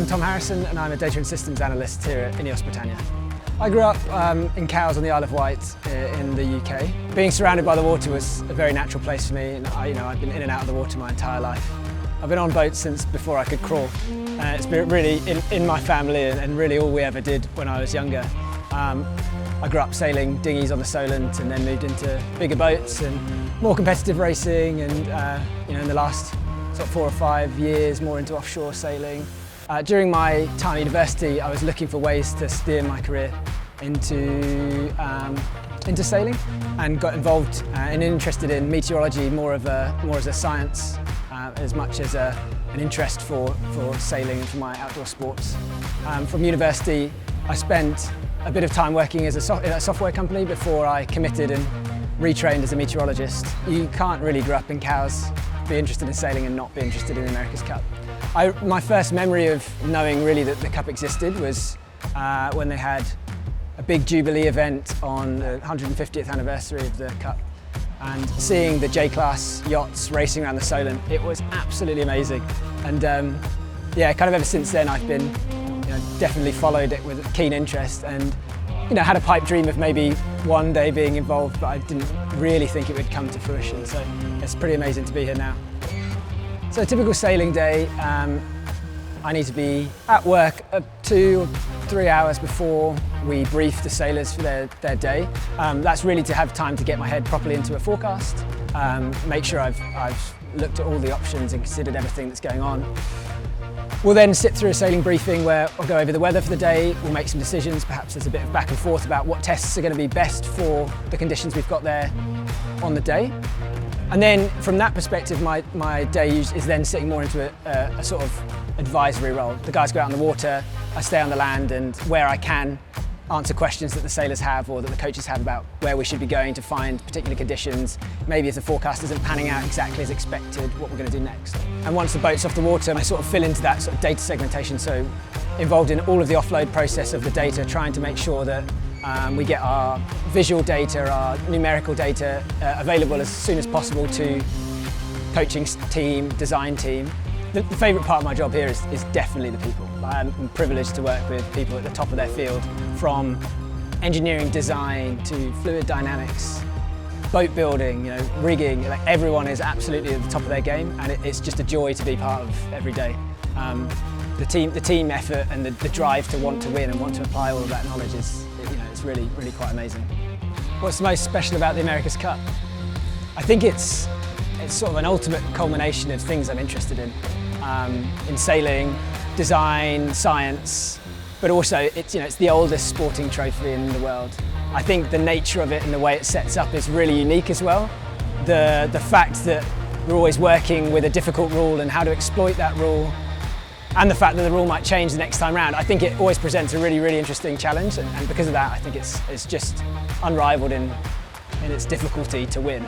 Tom Harrison and I'm a Data and Systems Analyst here at INEOS Britannia. I grew up in Cowes on the Isle of Wight in the UK. Being surrounded by the water was a very natural place for me, and I've been in and out of the water my entire life. I've been on boats since before I could crawl. It's been really in my family and really all we ever did when I was younger. I grew up sailing dinghies on the Solent and then moved into bigger boats and more competitive racing, and in the last sort of 4 or 5 years more into offshore sailing. During my time at university, I was looking for ways to steer my career into sailing, and got involved and interested in meteorology more as a science as much as an interest for sailing and for my outdoor sports. From university, I spent a bit of time working in a software company before I committed and retrained as a meteorologist. You can't really grow up in Cowes, be interested in sailing and not be interested in the America's Cup. My first memory of knowing really that the Cup existed was when they had a big Jubilee event on the 150th anniversary of the Cup, and seeing the J-class yachts racing around the Solent. It was absolutely amazing, and kind of ever since then I've been definitely followed it with keen interest, and had a pipe dream of maybe one day being involved, but I didn't really think it would come to fruition, so it's pretty amazing to be here now. So a typical sailing day, I need to be at work 2 or 3 hours before we brief the sailors for their day. That's really to have time to get my head properly into a forecast, make sure I've looked at all the options and considered everything that's going on. We'll then sit through a sailing briefing where I'll go over the weather for the day, we'll make some decisions, perhaps there's a bit of back and forth about what tests are going to be best for the conditions we've got there on the day. And then from that perspective, my day is then sitting more into a sort of advisory role. The guys go out on the water, I stay on the land, and where I can, answer questions that the sailors have or that the coaches have about where we should be going to find particular conditions. Maybe if the forecast isn't panning out exactly as expected, what we're going to do next. And once the boat's off the water, I sort of fill into that sort of data segmentation, so involved in all of the offload process of the data, trying to make sure that we get our visual data, our numerical data available as soon as possible to coaching team, design team. The favourite part of my job here is definitely the people. I'm privileged to work with people at the top of their field, from engineering design to fluid dynamics, boat building, rigging. Like, everyone is absolutely at the top of their game, and it's just a joy to be part of every day. The team effort and the drive to want to win and want to apply all of that knowledge is, it's really, really quite amazing. What's most special about the America's Cup? I think it's sort of an ultimate culmination of things I'm interested in sailing, design, science, but also it's the oldest sporting trophy in the world. I think the nature of it and the way it sets up is really unique as well. The fact that we're always working with a difficult rule and how to exploit that rule, and the fact that the rule might change the next time round, I think it always presents a really, really interesting challenge, and because of that I think it's just unrivaled in its difficulty to win.